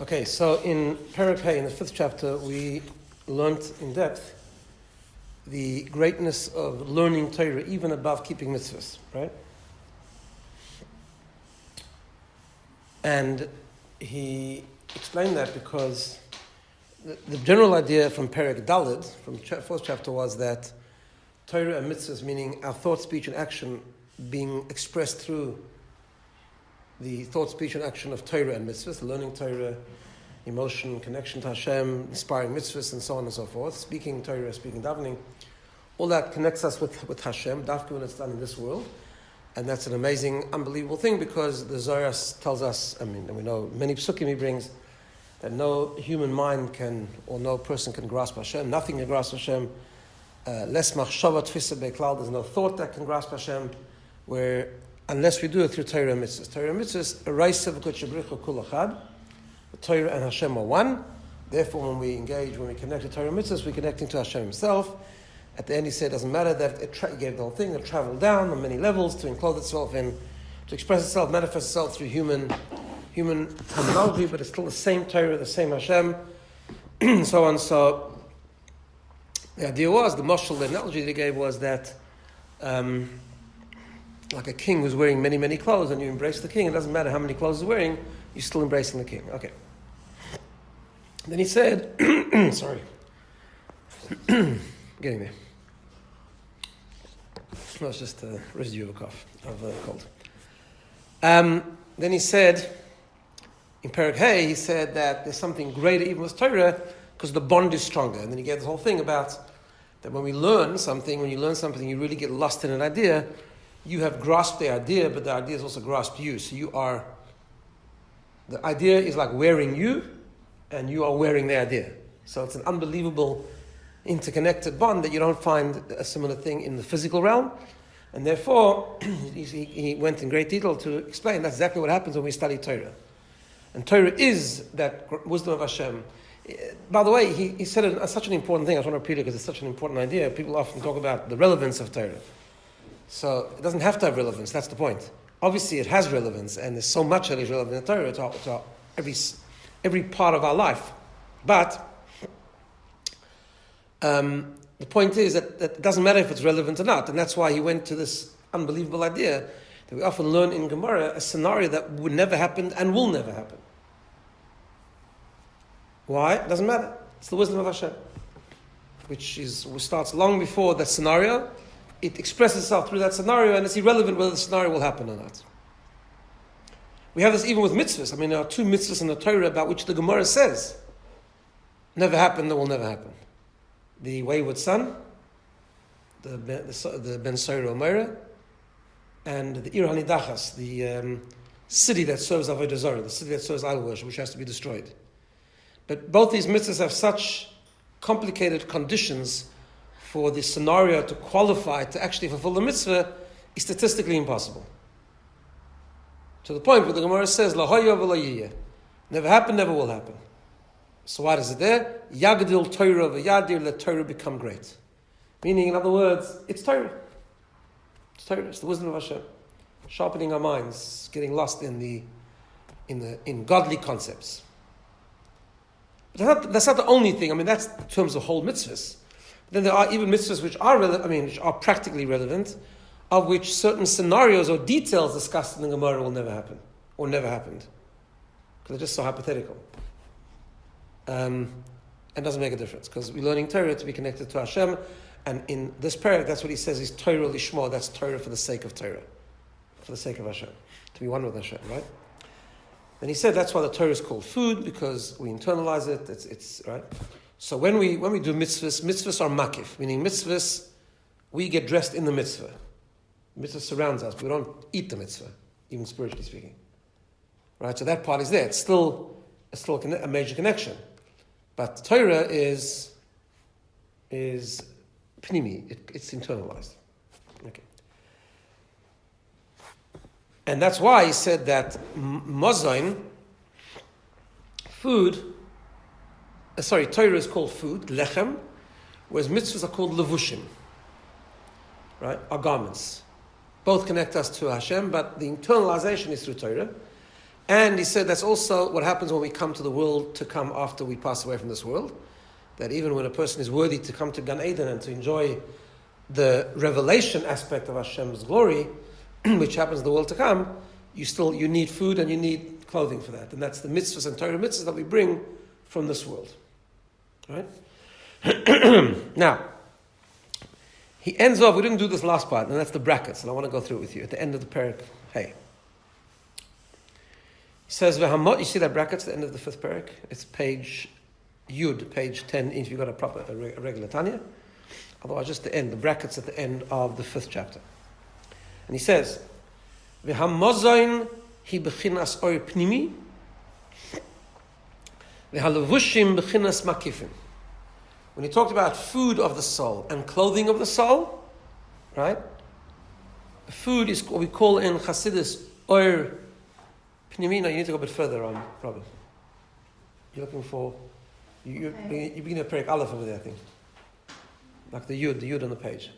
Okay, so in Perek Hey, in the 5th chapter, we learnt in depth the greatness of learning Torah even above keeping mitzvahs, right? And he explained that because the general idea from Perek Daled, from the 4th chapter, was that Torah and mitzvahs, meaning our thought, speech, and action being expressed through the thought, speech, and action of Torah and mitzvahs, learning Torah, emotion, connection to Hashem, inspiring mitzvahs, and so on and so forth, speaking Torah, speaking davening, all that connects us with Hashem, dafka when it's done in this world. And that's an amazing, unbelievable thing, because the Zohar tells us, and we know many psukim he brings, that no human mind can, or no person can grasp Hashem, nothing can grasp Hashem. Less machshava tfisa beklal, there's no thought that can grasp Hashem, where unless we do it through Torah and mitzvahs. Torah and mitzvahs, eraisav kutchabrichu kul achad. Torah and Hashem are one. Therefore, when we engage, when we connect to Torah and mitzvahs, we're connecting to Hashem Himself. At the end, he said, it doesn't matter that he gave the whole thing, it traveled down on many levels to enclose itself in, to express itself, manifest itself through human terminology, but it's still the same Torah, the same Hashem, and so on. So the idea was, the mashal, the analogy that he gave was that like a king who's wearing many, many clothes, and you embrace the king, it doesn't matter how many clothes he's wearing, you're still embracing the king. Okay. Then he said, sorry, getting there. No, it's just a residue of a cough, of a cold. Then he said, in Perek Hey, he said that there's something greater even with Torah, because the bond is stronger. And then he gave this whole thing about that when you learn something, you really get lost in an idea, you have grasped the idea, but the idea has also grasped you. So the idea is like wearing you, and you are wearing the idea. So it's an unbelievable interconnected bond that you don't find a similar thing in the physical realm. And therefore, he went in great detail to explain that's exactly what happens when we study Torah. And Torah is that wisdom of Hashem. By the way, he said such an important thing. I just want to repeat it because it's such an important idea. People often talk about the relevance of Torah. So it doesn't have to have relevance, that's the point. Obviously it has relevance, and there's so much that is relevant in Torah to every part of our life. But the point is that it doesn't matter if it's relevant or not, and that's why he went to this unbelievable idea that we often learn in Gemara, a scenario that would never happen and will never happen. Why? It doesn't matter. It's the wisdom of Hashem, which starts long before that scenario. It expresses itself through that scenario, and it's irrelevant whether the scenario will happen or not. We have this even with mitzvahs. There are 2 mitzvahs in the Torah about which the Gemara says never happened, that will never happen. The wayward son, the Ben Soira Omeira, and the Ir Hanidachas, the city that serves Avodah Zarah, the city that serves idol worship, which has to be destroyed. But both these mitzvahs have such complicated conditions for the scenario to qualify to actually fulfill the mitzvah is statistically impossible. To the point where the Gemara says, La hoya v'la yiyeh. Never happened, never will happen. So why is it there? Yagdil Torah v'yadir, let Torah become great. Meaning, in other words, it's Torah. It's Torah, it's the wisdom of Hashem. Sharpening our minds, getting lost in godly concepts. But that's not the only thing. That's in terms of whole mitzvahs. Then there are even mitzvahs which are which are practically relevant, of which certain scenarios or details discussed in the Gemara will never happen, or never happened, because they're just so hypothetical. And it doesn't make a difference, because we're learning Torah to be connected to Hashem, and in this paragraph, that's what he says is Torah lishmo, that's Torah for the sake of Torah, for the sake of Hashem, to be one with Hashem, right? And he said that's why the Torah is called food, because we internalize it, it's right? So when we do mitzvahs are makif, meaning mitzvahs, we get dressed in the mitzvah. The mitzvah surrounds us, but we don't eat the mitzvah, even spiritually speaking. Right? So that part is there. It's still a major connection. But Torah is pnimi, it's internalized. Okay. And that's why he said that mozain, food, Torah is called food, lechem, whereas mitzvahs are called levushim, right? Our garments. Both connect us to Hashem, but the internalization is through Torah. And he said that's also what happens when we come to the world to come after we pass away from this world. That even when a person is worthy to come to Gan Eden and to enjoy the revelation aspect of Hashem's glory, which happens in the world to come, you need food and you need clothing for that. And that's the mitzvahs and Torah mitzvahs that we bring from this world. Right? Now, he ends off, we didn't do this last part, and that's the brackets, and I want to go through it with you at the end of the parak. Hey. He says, you see that brackets at the end of the fifth parak? It's page Yud, page 10, if you've got a regular Tanya. Otherwise, just the end, the brackets at the end of the fifth chapter. And he says, V'hamozayin hi bechinas or pnimi, v'halevushim bechinas makifim. When he talked about food of the soul and clothing of the soul, right? Food is what we call in Chassidus or pnimi. Now you need to go a bit further on, Rabbi. You're looking for, you begin a Perek Aleph over there, I think. Like the Yud on the page.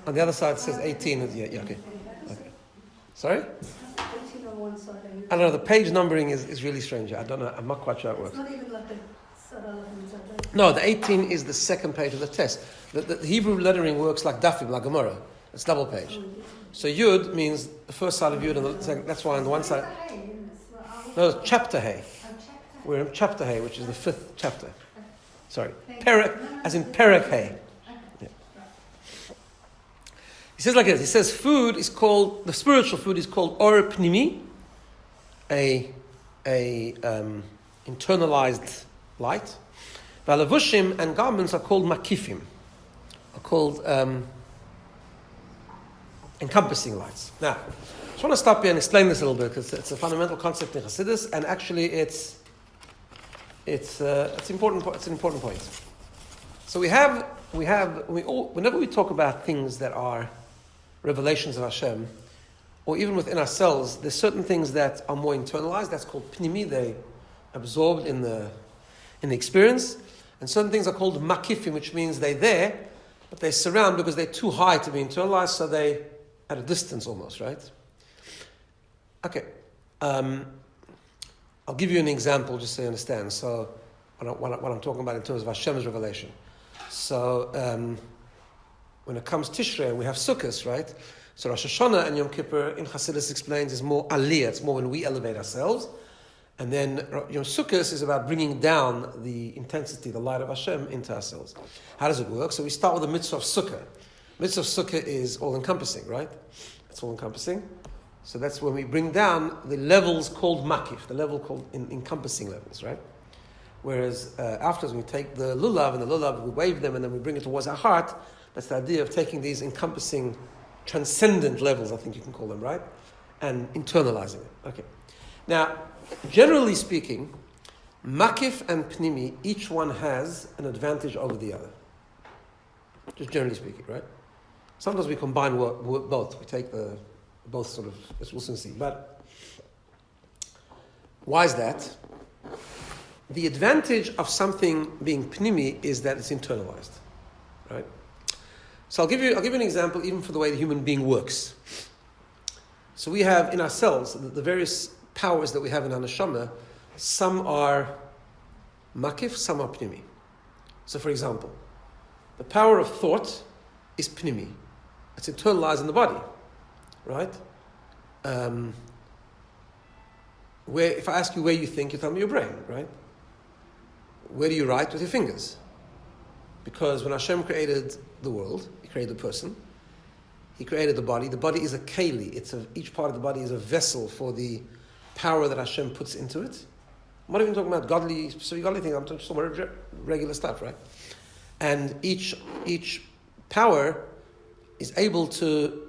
On the other side it says 18. Yeah, okay. Sorry? 18 on one side. I don't know, the page numbering is really strange. I don't know, I'm not quite sure how it works. It's not even like the No, the 18 is the second page of the test. The Hebrew lettering works like Dafim, like Gemara. It's double page. So Yud means the first side of Yud and the second. That's why on the one side. No, it's chapter Hay. We're in chapter Hay, which is the fifth chapter. Sorry. Perek, as in Perek Hay. Yeah. He says like this. He says the spiritual food is called Or Pnimi, a internalized light. Valavushim and garments are called Makifim, are called encompassing lights. Now, I just want to stop here and explain this a little bit because it's a fundamental concept in Chassidus, and actually it's important. It's an important point. So whenever we talk about things that are revelations of Hashem, or even within ourselves, there's certain things that are more internalized. That's called pnimi. They absorbed in the experience, and certain things are called makifim, which means they're there, but they surround because they're too high to be internalized, so they at a distance almost, right? Okay. I'll give you an example just so you understand. So, what I'm talking about in terms of Hashem's revelation. So, when it comes Tishrei, we have Sukkot, right? So Rosh Hashanah and Yom Kippur in Chassidus explains is more aliyah. It's more when we elevate ourselves. And then Yom Sukkot is about bringing down the intensity, the light of Hashem into ourselves. How does it work? So we start with the mitzvah of Sukkah. Mitzvah of Sukkah is all-encompassing, right? It's all-encompassing. So that's when we bring down the levels called makif, the level called encompassing levels, right? Whereas afterwards we take the lulav, and the lulav we wave them, and then we bring it towards our heart. That's the idea of taking these encompassing, transcendent levels, I think you can call them, right? And internalizing it. Okay. Now, generally speaking, makif and pnimi, each one has an advantage over the other. Just generally speaking, right? Sometimes we combine both. We take both sort of, as we'll soon see. But why is that? The advantage of something being pnimi is that it's internalized, right? So I'll give you an example, even for the way the human being works. So we have in ourselves the various powers that we have in our neshama. Some are makif, some are pnimi. So, for example, the power of thought is pnimi. It's internalized in the body, right? Where if I ask you where you think, you tell me your brain, right? Where do you write? With your fingers. Because when Hashem created the world, He created the person, He created the body. The body is a keli. Each part of the body is a vessel for the power that Hashem puts into it. I'm not even talking about specific godly things. I'm talking about regular stuff, right? And each power is able to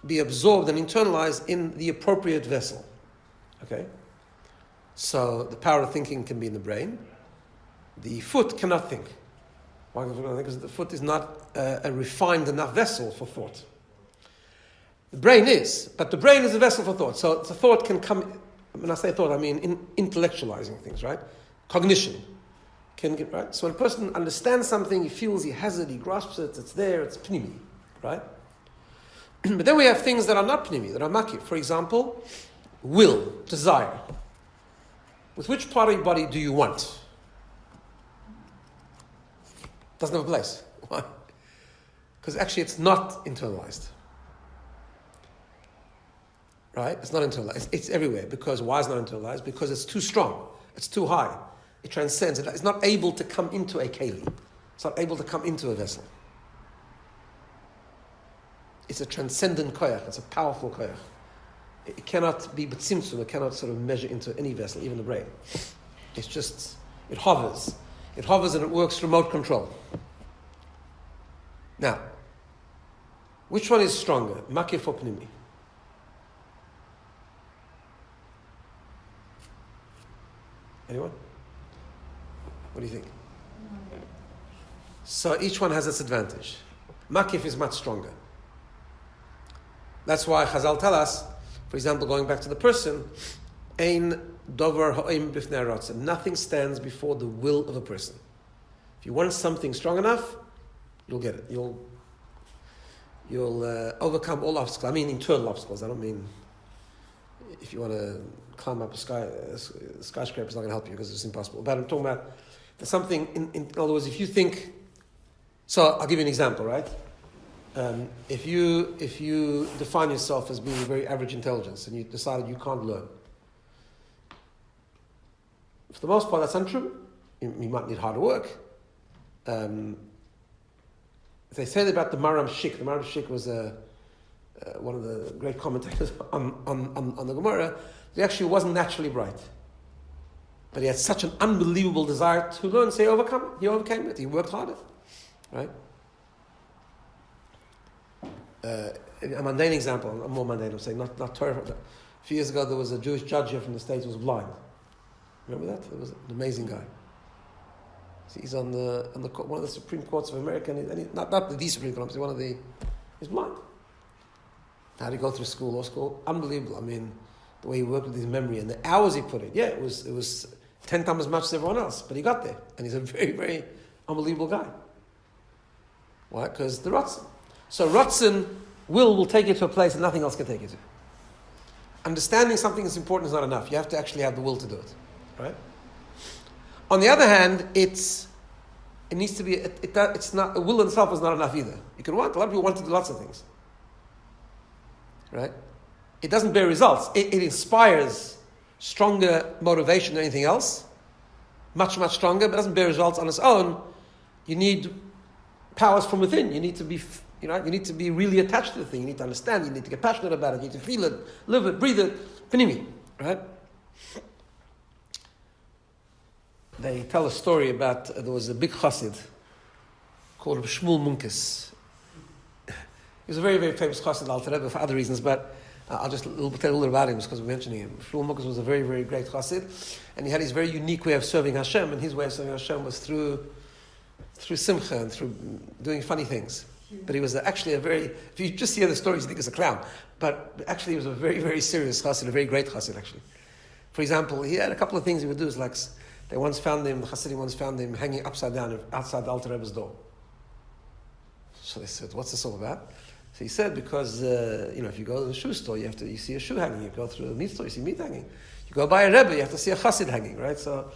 be absorbed and internalized in the appropriate vessel. Okay? So the power of thinking can be in the brain. The foot cannot think. Why? Because the foot is not a refined enough vessel for thought. The brain is, but the brain is a vessel for thought. So the thought can come, when I say thought, I mean intellectualizing things, right? Cognition. Right? So when a person understands something, he feels he has it, he grasps it, it's there, it's pnimi, right? But then we have things that are not pnimi, that are makif. For example, will, desire. With which part of your body do you want? Doesn't have a place. Why? Because actually it's not internalized. Right? It's not internalized. It's everywhere. Because why is it not internalized? Because it's too strong. It's too high. It transcends. It's not able to come into a keli. It's not able to come into a vessel. It's a transcendent koyach. It's a powerful koyach. It cannot be b'tzimtzum. It cannot sort of measure into any vessel, even the brain. It's just, it hovers. It hovers and it works remote control. Now, which one is stronger, makif or pnimi? Anyone? What do you think? So each one has its advantage. Makif is much stronger. That's why Chazal tell us, for example, going back to the person, Ein dover ha'im bifnei haratzon. Nothing stands before the will of a person. If you want something strong enough, you'll get it. You'll overcome all obstacles. I mean internal obstacles. I don't mean if you want to climb up a skyscraper, it's not going to help you because it's impossible. But I'm talking about there's something, in other words, if you think, so I'll give you an example, right? If you define yourself as being very average intelligence and you decided you can't learn, for the most part that's untrue. You might need harder work. They said about the Maram Shik. The Maram Shik was one of the great commentators on the Gemara. He actually wasn't naturally bright, but he had such an unbelievable desire to learn. So he overcame it. He worked harder, right? A mundane example, a more mundane, I'm saying, not terrible. A few years ago, there was a Jewish judge here from the States who was blind. Remember that? It was an amazing guy. So he's on the one of the Supreme Courts of America, and he, not the Supreme Court, but he's blind. How did he go through school, law school? Unbelievable. I mean, the way he worked with his memory and the hours he put in. Yeah, it was 10 times as much as everyone else, but he got there, and he's a very, very unbelievable guy. Why? Because the Ratzon. So Ratzon will take you to a place that nothing else can take you to. Understanding something is important is not enough. You have to actually have the will to do it, right? On the other hand, it needs to be. It's not, the will itself is not enough either. You can want. A lot of people want to do lots of things, right? It doesn't bear results. It inspires stronger motivation than anything else, much, much stronger, but doesn't bear results on its own. You need powers from within. You need to be. You need to be really attached to the thing. You need to understand. You need to get passionate about it. You need to feel it, live it, breathe it. Pnimi, right? They tell a story about there was a big chassid called Shmuel Munkes. He was a very, very famous chassid, Alter Rebbe, for other reasons, but I'll just tell a little about him because we're mentioning him. Shmuel Munkes was a very, very great chassid, and he had his very unique way of serving Hashem, and his way of serving Hashem was through simcha and through doing funny things. But he was actually if you just hear the stories, you think he's a clown. But actually he was a very, very serious chassid, a very great chassid actually. For example, he had a couple of things he would do. Is like, the Hasidim once found him hanging upside down outside the Alter Rebbe's door. So they said, what's this all about? So he said, because, if you go to the shoe store, you see a shoe hanging. You go through a meat store, you see meat hanging. You go by a Rebbe, you have to see a chassid hanging, right? So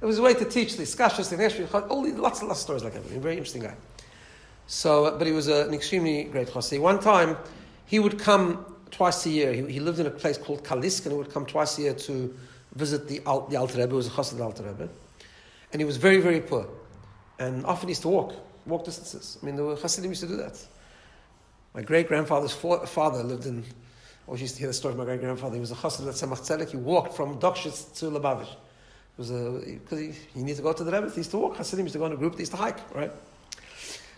it was a way to teach the skashas, lots of stories like that. A very interesting guy. So, but he was an extremely great chassid. One time, he would come twice a year. He lived in a place called Kalisk, and he would come twice a year to visit the Alter Rebbe. He was a chassid of the Alter Rebbe. And he was very, very poor. And often he used to walk distances. I mean, the chassidim used to do that. My great-grandfather's father lived in, I always used to hear the story of my great-grandfather. He was a chassid at Tzemach Tzedek. He walked from Dokshitz to Lubavitch. Because he needed to go to the Rebbe. He used to walk. Chassidim used to go in a group. They used to hike, right?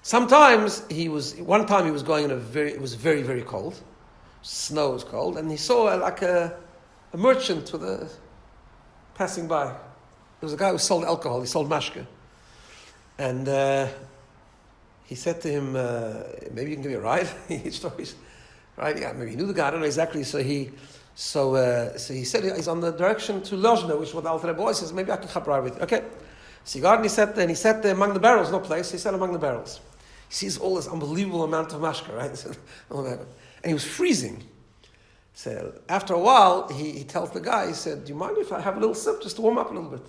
Sometimes one time he was going it was very, very cold. Snow was cold. And he saw a merchant passing by. There was a guy who sold alcohol. He sold mashke. And he said to him, maybe you can give me a ride? Stories, right? Yeah, maybe he knew the guy. I don't know exactly. So he said he's on the direction to Lozhna, which is what the Alter Rebbe always says. Maybe I can have a ride with you. Okay. So he got and he sat there among the barrels, no place. He sat among the barrels. He sees all this unbelievable amount of mashka, right? And he was freezing. So after a while, he tells the guy, he said, do you mind if I have a little sip just to warm up a little bit?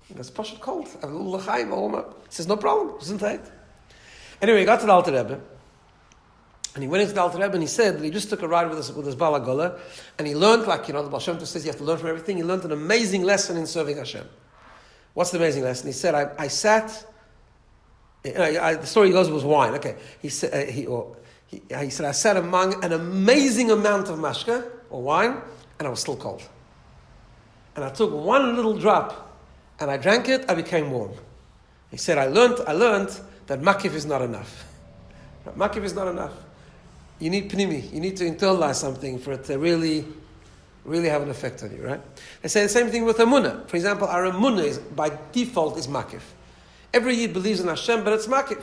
He goes, Pashut cold. I have a little l'chaim, I'll warm up. He says, no problem. Isn't that? Anyway, he got to the Alter Rebbe. And he went into the Alter Rebbe and he said that he just took a ride with his Baal HaGola. And he learned, like, the Baal Shem Tov says you have to learn from everything. He learned an amazing lesson in serving Hashem. What's the amazing lesson? He said, I sat, the story goes was wine. Okay. He said, he said, I sat among an amazing amount of mashka, or wine, and I was still cold. And I took one little drop, and I drank it, I became warm. He said, I learned that makif is not enough. Makif is not enough. You need pnimi. You need to internalize something for it to really have an effect on you, right? They say the same thing with emunah. For example, our emunah is, by default, is makif. Every Yid believes in Hashem, but it's makif.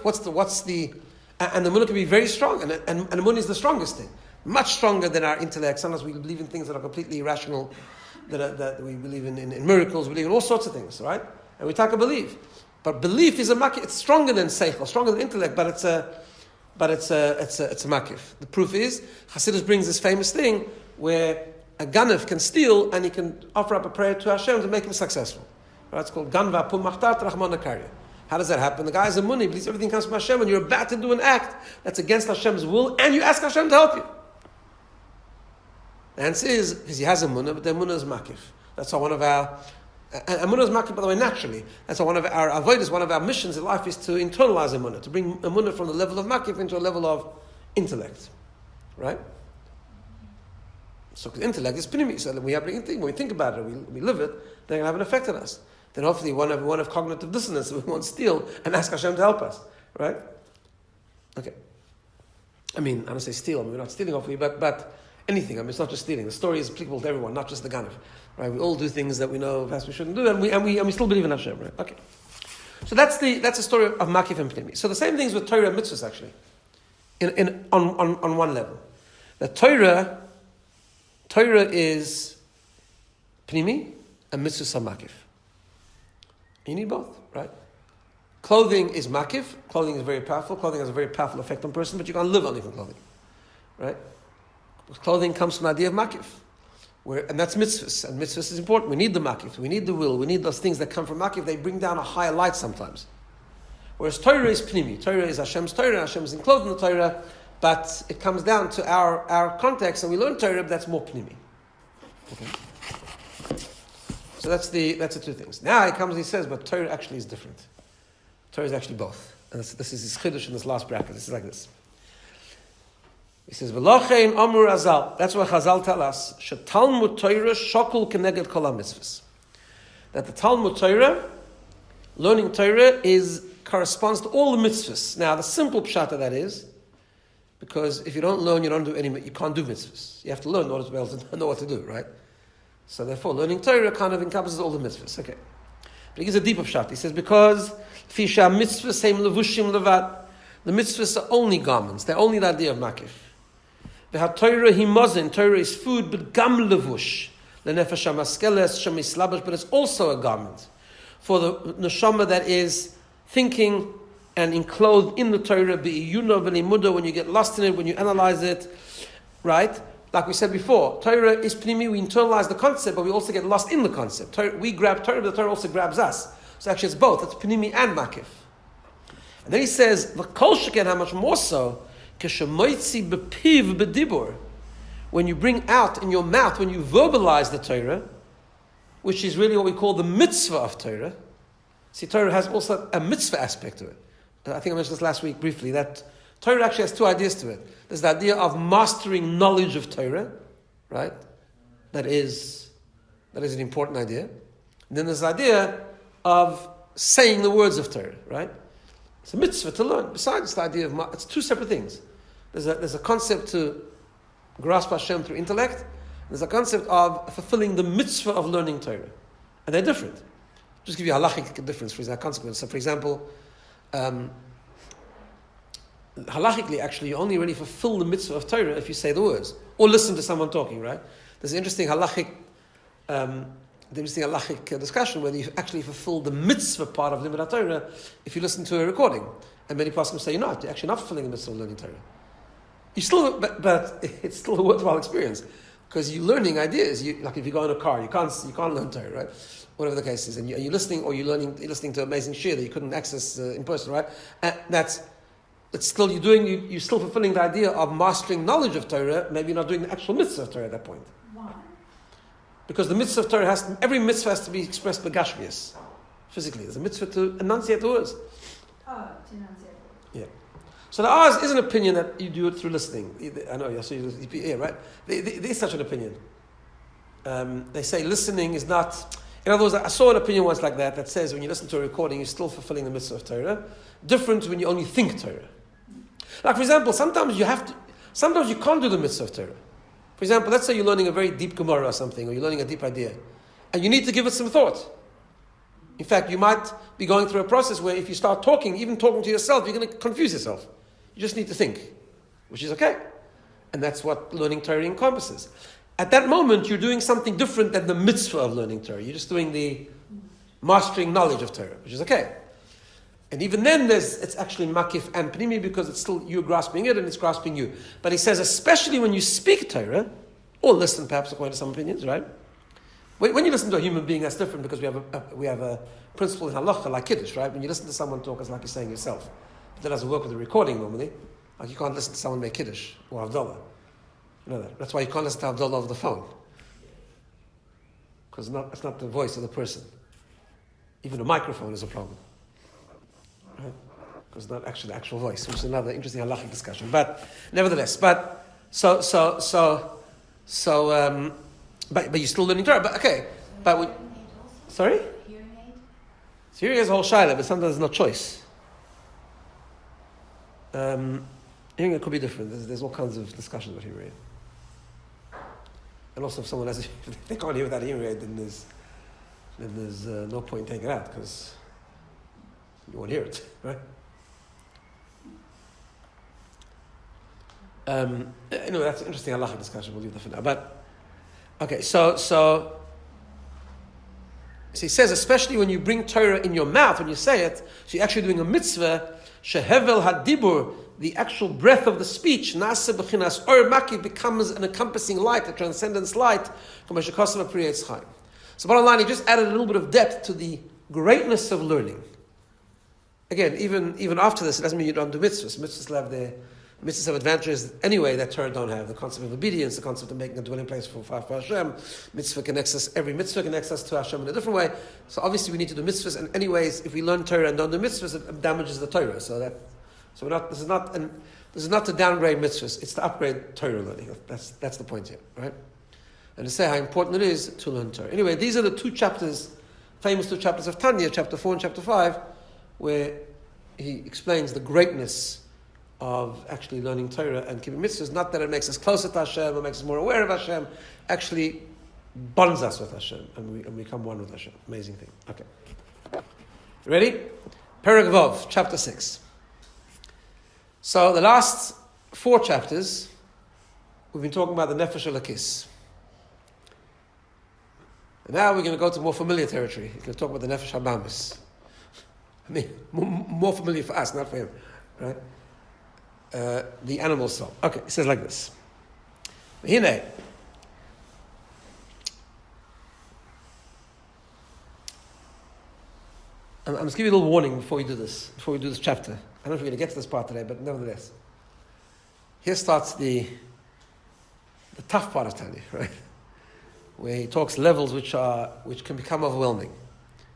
And the emunah can be very strong, and emunah is the strongest thing. Much stronger than our intellect. Sometimes we believe in things that are completely irrational, that we believe in miracles, we believe in all sorts of things, right? And we talk a belief. But belief is a makif. It's stronger than seichel, stronger than intellect, but it's a makif. The proof is, Hasidus brings this famous thing where a ganav can steal and he can offer up a prayer to Hashem to make him successful. Right? It's called ganva pum machtat rachmana karya. How does that happen? The guy is a muni, believes everything comes from Hashem, and you're about to do an act that's against Hashem's will, and you ask Hashem to help you. The answer is, because he has a munah, but the munah is makif. That's why one of our, and munah is makif, by the way, naturally. That's why one of our avodas, one of our missions in life is to internalize a munah, to bring a munah from the level of makif into a level of intellect. Right? So, because intellect is pnimi, so when we think about it, we live it, they're going to have an effect on us. Then hopefully one of cognitive dissonance, we won't steal and ask Hashem to help us. Right? Okay. I don't say steal, we're not stealing hopefully, but anything. it's not just stealing. The story is applicable to everyone, not just the Ganav. Right? We all do things that we know perhaps we shouldn't do, and we still believe in Hashem. Right? Okay. So that's the story of Makif and Pnimi. So the same things with Torah and mitzvahs actually, on one level. The Torah is Pnimi and mitzvahs are Makif. You need both, right? Clothing is makif. Clothing is very powerful. Clothing has a very powerful effect on a person, but you can't live only from clothing, right? Because clothing comes from the idea of makif, and that's mitzvahs. And mitzvahs is important. We need the makif. We need the will. We need those things that come from makif. They bring down a higher light sometimes. Whereas Torah is pnimi. Torah is Hashem's Torah. Hashem is enclosed in the Torah, but it comes down to our context, and we learn Torah, but that's more pnimi. Okay. So that's the two things. Now he comes and he says, but Torah actually is different. Torah is actually both. And this is his chiddush in this last bracket. This is like this. He says, V'lochein amur azal. That's what Chazal tell us. Shetalmud Torah shokul keneged kol ha-mitzvahs. That the Talmud Torah, learning Torah, corresponds to all the mitzvahs. Now the simple pshat of that is, because if you don't learn, you can't do mitzvahs. You have to learn in order to be able to know what to do, right? So therefore, learning Torah kind of encompasses all the mitzvahs. Okay. But he gives a deeper shot. He says, because fisha mitzvahs seim levushim levad. The mitzvahs are only garments. They're only the idea of makif. V'ha Torah himozin. Torah is food, but gam levush. Lenefesh hamaskeles shemislabash. But it's also a garment for the neshama that is thinking and enclosed in the Torah. Be'iyuna v'limuda. When you get lost in it, when you analyze it, right? Like we said before, Torah is pnimi, we internalize the concept, but we also get lost in the concept. We grab Torah, but the Torah also grabs us. So actually it's both, it's pnimi and makif. And then he says, v'kol sheken, how much more so, keshemoitzi bepiv bedibur, when you bring out in your mouth, when you verbalize the Torah, which is really what we call the mitzvah of Torah. See, Torah has also a mitzvah aspect to it. I think I mentioned this last week briefly, that Torah actually has two ideas to it. There's the idea of mastering knowledge of Torah, right? That is an important idea. And then there's the idea of saying the words of Torah, right? It's a mitzvah to learn. Besides the idea of, it's two separate things. There's a concept to grasp Hashem through intellect. There's a concept of fulfilling the mitzvah of learning Torah. And they're different. Just give you a halachic difference, for example, consequence. So for example, halachically, actually, you only really fulfill the mitzvah of Torah if you say the words or listen to someone talking. Right? There's an interesting halachic discussion whether you actually fulfill the mitzvah part of Limud Torah if you listen to a recording. And many pastors say you're actually not fulfilling the mitzvah of learning Torah. You still, but it's still a worthwhile experience because you're learning ideas. Like if you go in a car, you can't learn Torah, right? Whatever the case is, and you're listening, or you're listening to amazing shir that you couldn't access in person, right? And it's still you're still fulfilling the idea of mastering knowledge of Torah. Maybe you're not doing the actual mitzvah of Torah at that point. Why? Because the mitzvah of Torah every mitzvah has to be expressed by gashmias, physically. There's a mitzvah to enunciate the words. Oh, to enunciate. Yeah. So ours is an opinion that you do it through listening. I know, so yeah, right? There is such an opinion. They say listening is not. In other words, I saw an opinion once like that says when you listen to a recording, you're still fulfilling the mitzvah of Torah. Different when you only think Torah. Like for example, sometimes you can't do the mitzvah of Torah. For example, let's say you're learning a very deep Gemara or something, or you're learning a deep idea, and you need to give it some thought. In fact, you might be going through a process where if you start talking, even talking to yourself, you're going to confuse yourself. You just need to think, which is okay. And that's what learning Torah encompasses. At that moment, you're doing something different than the mitzvah of learning Torah. You're just doing the mastering knowledge of Torah, which is okay. And even then, it's actually makif and pnimi because it's still you grasping it and it's grasping you. But he says, especially when you speak Torah, or listen perhaps according to some opinions, right? When you listen to a human being, that's different because we have a principle in halacha like kiddush, right? When you listen to someone talk, it's like you're saying yourself. But that doesn't work with the recording normally. Like you can't listen to someone make kiddush or havdalah. You know that. That's why you can't listen to havdalah over the phone. Because it's not the voice of the person. Even a microphone is a problem. Right? Because it's not actually the actual voice, which is another interesting halachic discussion. But nevertheless, but you're still learning Torah. But okay, but sorry, Hearing aid. Hearing is a whole shaila, but sometimes there's no choice. Hearing aid could be different. There's all kinds of discussions about hearing aid. And also, if someone if they can't hear without a hearing aid, then there's no point in taking it out because you won't hear it, right? Anyway, that's an interesting halachic discussion. We'll leave that for now. But okay, so he says, especially when you bring Torah in your mouth, when you say it, so you're actually doing a mitzvah. Shehevel hadibur, the actual breath of the speech, nasa b'chinas or maki, becomes an encompassing light, a transcendence light. So bottom line, he just added a little bit of depth to the greatness of learning. Again, even after this, it doesn't mean you don't do mitzvahs. Mitzvahs have advantages anyway that Torah don't have. The concept of obedience, the concept of making a dwelling place for Hashem. Every mitzvah connects us to Hashem in a different way. So obviously we need to do mitzvahs. And anyways, if we learn Torah and don't do mitzvahs, it damages the Torah. This is not to downgrade mitzvahs. It's to upgrade Torah learning. That's the point here, right? And to say how important it is to learn Torah. Anyway, these are the famous two chapters of Tanya, chapter 4 and chapter 5, where he explains the greatness of actually learning Torah and keeping mitzvahs. Not that it makes us closer to Hashem or makes us more aware of Hashem, actually bonds us with Hashem and we become one with Hashem. Amazing thing. Okay. Ready? Perek Vav, chapter 6. So the last 4 chapters, we've been talking about the Nefesh Elokis. And now we're going to go to more familiar territory. We're going to talk about the Nefesh Habamis. I mean, more familiar for us, not for him. Right? The animal soul. Okay, it says like this. Hine. I'm just giving you a little warning before we do this chapter. I don't know if we're going to get to this part today, but nevertheless. Here starts the tough part of Tanya, right? Where he talks levels which can become overwhelming.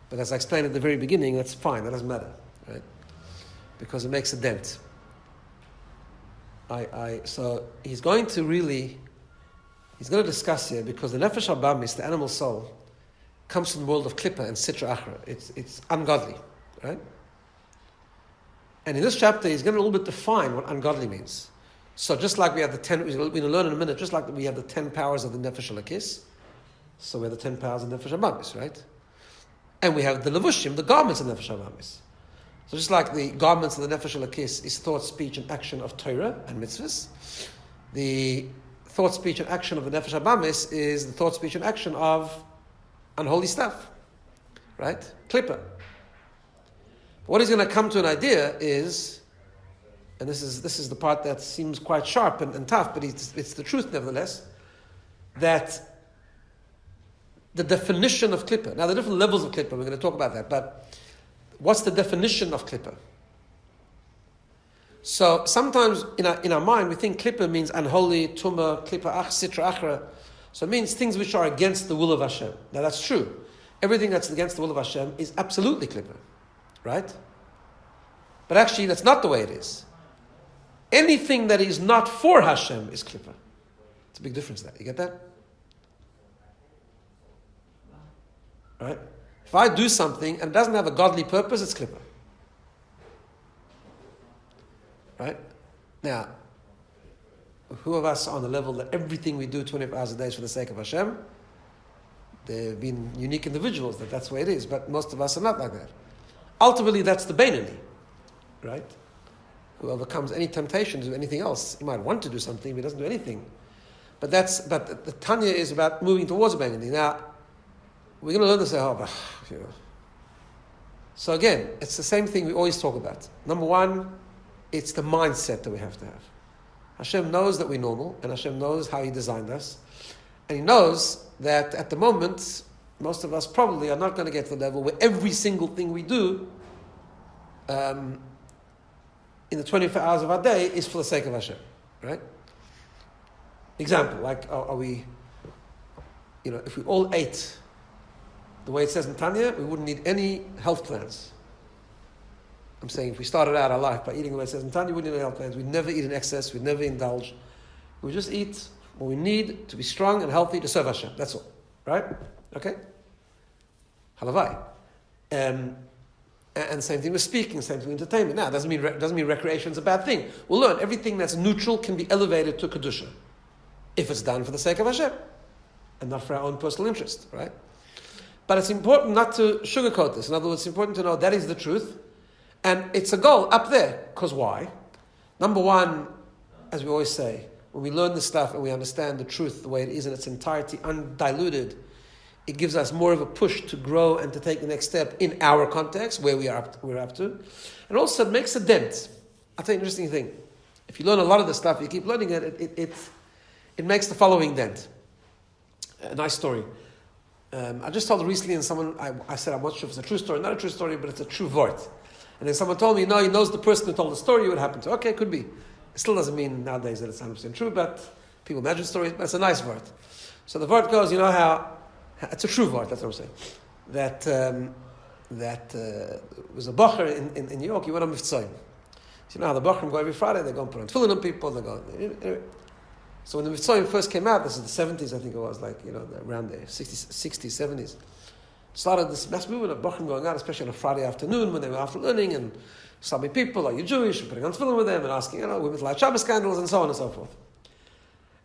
But as I explained at the very beginning, that's fine, that doesn't matter, right? Because it makes a dent. So he's going to discuss here, because the Nefesh Habamis, the animal soul, comes from the world of Klippa and Sitra Achra. It's ungodly, right? And in this chapter, he's going to a little bit define what ungodly means. So just like we have the 10, we're going to learn in a minute, just like we have the 10 powers of the Nefesh Elokis, so we have the 10 powers of the Nefesh Habamis, right? And we have the Levushim, the garments of the Nefesh Habamis. So just like the garments of the Nefesh Elokis is thought, speech, and action of Torah and mitzvahs, the thought, speech, and action of the Nefesh Habamis is the thought, speech, and action of unholy stuff, right? Klippa. What he's going to come to an idea is and this is the part that seems quite sharp and tough, but it's the truth nevertheless, that the definition of klippa, now the different levels of klippa, we're going to talk about that, but what's the definition of klippa? So sometimes in our mind we think klippa means unholy, tumah, klippa ach, sitra achra, so it means things which are against the will of Hashem. Now that's true. Everything that's against the will of Hashem is absolutely klippa, right? But actually that's not the way it is. Anything that is not for Hashem is klippa. It's a big difference there. You get that? Right? If I do something and it doesn't have a godly purpose, it's klippa. Right? Now, who of us are on the level that everything we do 24 hours a day is for the sake of Hashem? There have been unique individuals that's the way it is, but most of us are not like that. Ultimately, that's the BINA, right? Who overcomes any temptation to do anything else. He might want to do something, but he doesn't do anything. But the Tanya is about moving towards a BINA. Now, we're going to learn this, So again, it's the same thing we always talk about. Number one, it's the mindset that we have to have. Hashem knows that we're normal, and Hashem knows how He designed us. And He knows that at the moment, most of us probably are not going to get to the level where every single thing we do in the 24 hours of our day is for the sake of Hashem, right? Example, like are we, if we all ate the way it says in Tanya, we wouldn't need any health plans. I'm saying if we started out our life by eating the way it says in Tanya, we wouldn't need any health plans. We'd never eat in excess. We'd never indulge. We'd just eat what we need to be strong and healthy to serve Hashem. That's all. Right? Okay? Halavai. And same thing with speaking, same thing with entertainment. Now, doesn't mean recreation is a bad thing. We'll learn everything that's neutral can be elevated to Kedusha if it's done for the sake of Hashem and not for our own personal interest. Right? But it's important not to sugarcoat this. In other words, it's important to know that is the truth. And it's a goal up there. Because why? Number one, as we always say, when we learn this stuff and we understand the truth the way it is in its entirety, undiluted, it gives us more of a push to grow and to take the next step in our context, where we're up to. And also it makes a dent. I'll tell you an interesting thing. If you learn a lot of this stuff, you keep learning it makes the following dent. A nice story. I just told recently, and someone, I said, I'm not sure if it's a true story, not a true story, but it's a true vort. And then someone told me, no, he knows the person who told the story, what happened to. Okay, could be. It still doesn't mean nowadays that it's 100% true, but people imagine stories, but it's a nice vort. So the vort goes, how, it's a true vort, that's what I'm saying. That was a bacher in New York, he went on Mivtzoyim. So you know how the bachrim go every Friday, they go and put on tefillin on people, they go, anyway. So when the Mivtzoyim first came out, this is the 70s, I think it was, around there, 60s, 70s. Started this mass movement of bachrim going out, especially on a Friday afternoon when they were after learning, and stopping people, are you Jewish, and putting on tefillin with them, and asking, women to light Shabbos candles, and so on and so forth.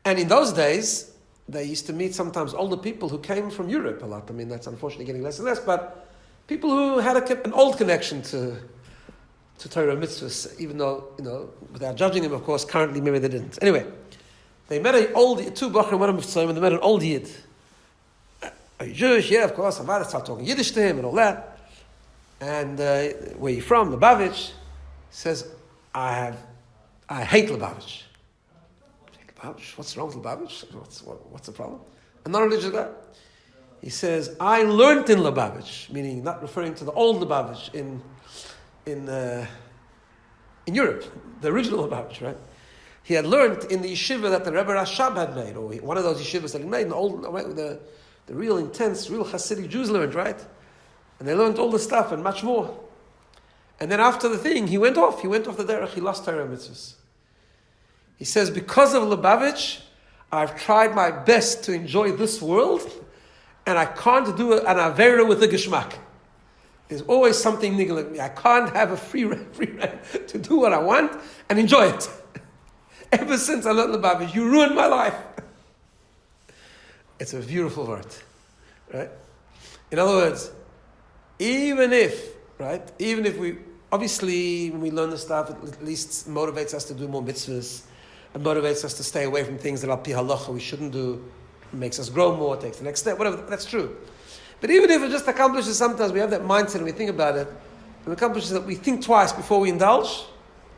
And in those days, they used to meet sometimes older people who came from Europe a lot. I mean, that's unfortunately getting less and less, but people who had an old connection to Torah mitzvahs, even though, without judging them, of course, currently maybe they didn't. Anyway, they met two bachrim, one of them, and they met an old Yid. Are you Jewish? Yeah, of course. I start talking Yiddish to him and all that. And where are you from? Lubavitch. He says, I hate Lubavitch. Lubavitch? What's wrong with Lubavitch? What's the problem? I'm not a religious guy. He says, I learned in Lubavitch, meaning not referring to the old Lubavitch in Europe, the original Lubavitch, right? He had learned in the yeshiva that the Rebbe Rashab had made, or one of those yeshivas that he made, in the old, the real intense, real Hasidic Jews learned, right? And they learned all the stuff and much more. And then after the thing, he went off the derech, he lost Torah mitzvahs. He says, because of Lubavitch, I've tried my best to enjoy this world, and I can't do an avera with a geschmack. There's always something niggling me. I can't have a free rein to do what I want and enjoy it. Ever since I learned Lubavitch, you ruined my life. It's a beautiful word, right? In other words, even if we, obviously, when we learn the stuff, it at least motivates us to do more mitzvahs, it motivates us to stay away from things that are pi halacha we shouldn't do, it makes us grow more, takes the next step, whatever, that's true. But even if it just accomplishes, sometimes we have that mindset and we think about it, it accomplishes that we think twice before we indulge,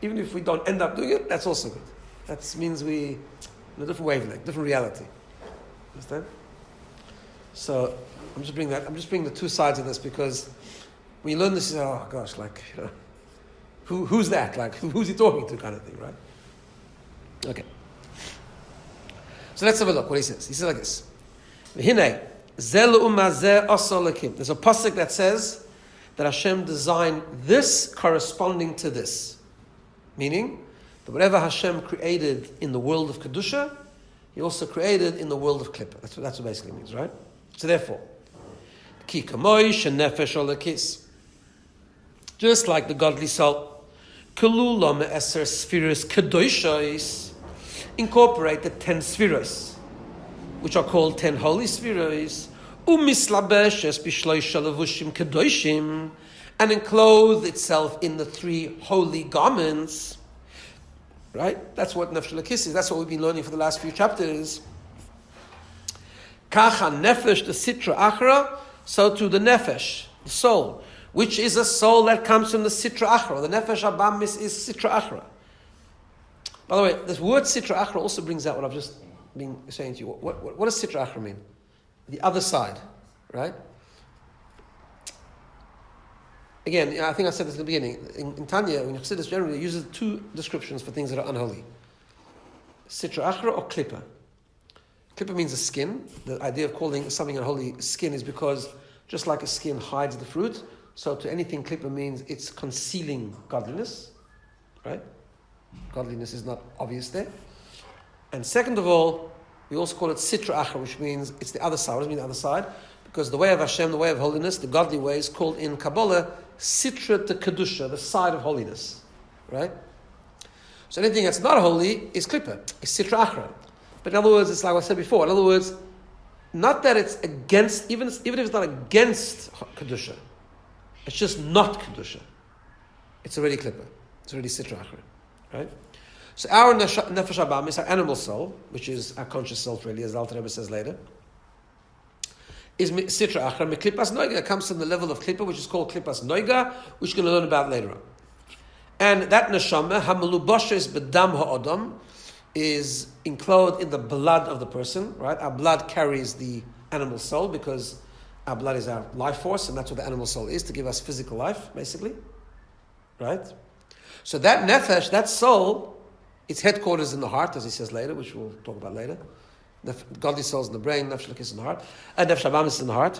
even if we don't end up doing it, that's also good. That means we in a different wavelength, different reality. Understand? So I'm just bringing the two sides of this because when you learn this, you say, oh gosh, like, who's that? Like, who's he talking to, kind of thing, right? Okay. So let's have a look what he says. He says like this. There's a pasuk that says that Hashem designed this corresponding to this. Meaning that whatever Hashem created in the world of Kedusha, He also created in the world of Klippa. That's what it basically means, right? So therefore, Ki kamoy shenefesh olakis. Just like the godly soul, Kelula me'eser spheres kedoshos, incorporate the 10 spheres, which are called 10 holy spheres, umislabeshes bishloisha levushim kedoshim, and enclothe itself in the 3 holy garments. Right? That's what nefesh elokis is. That's what we've been learning for the last few chapters. Kacha nefesh, the sitra achra, so to the nefesh, the soul, which is a soul that comes from the sitra achra. The nefesh abamis is sitra achra. By the way, this word sitra achra also brings out what I've just been saying to you. What does sitra achra mean? The other side, right? Again, I think I said this in the beginning. In Tanya, when Chassidus generally uses 2 descriptions for things that are unholy. Sitra achra or klippa. Klippa means a skin. The idea of calling something unholy skin is because just like a skin hides the fruit, so to anything klippa means it's concealing godliness, right? Godliness is not obvious there. And second of all, we also call it sitra achra, which means it's the other side. What does it mean the other side? Because the way of Hashem, the way of holiness, the godly way is called in Kabbalah sitra to kedusha, the side of holiness, right? So anything that's not holy is klippa, is sitra achra. But in other words, it's like I said before. In other words, not that it's against, even if it's not against kedusha, it's just not kedusha. It's already klippa. It's already sitra achra, right? So our nefesh abam is our animal soul, which is our conscious self, really, as the Alter Rebbe says later. Is sitra achra me klippas noiga. It comes from the level of klippa, which is called klippas noiga, which we're going to learn about later on. And that neshama hamelubashes bedam ha'odam is enclosed in the blood of the person. Right, our blood carries the animal soul because our blood is our life force, and that's what the animal soul is, to give us physical life, basically. Right. So that nefesh, that soul, its headquarters in the heart, as he says later, which we'll talk about later. Godly souls in the brain, nefesh elokis in the heart, and nefesh abam is in the heart.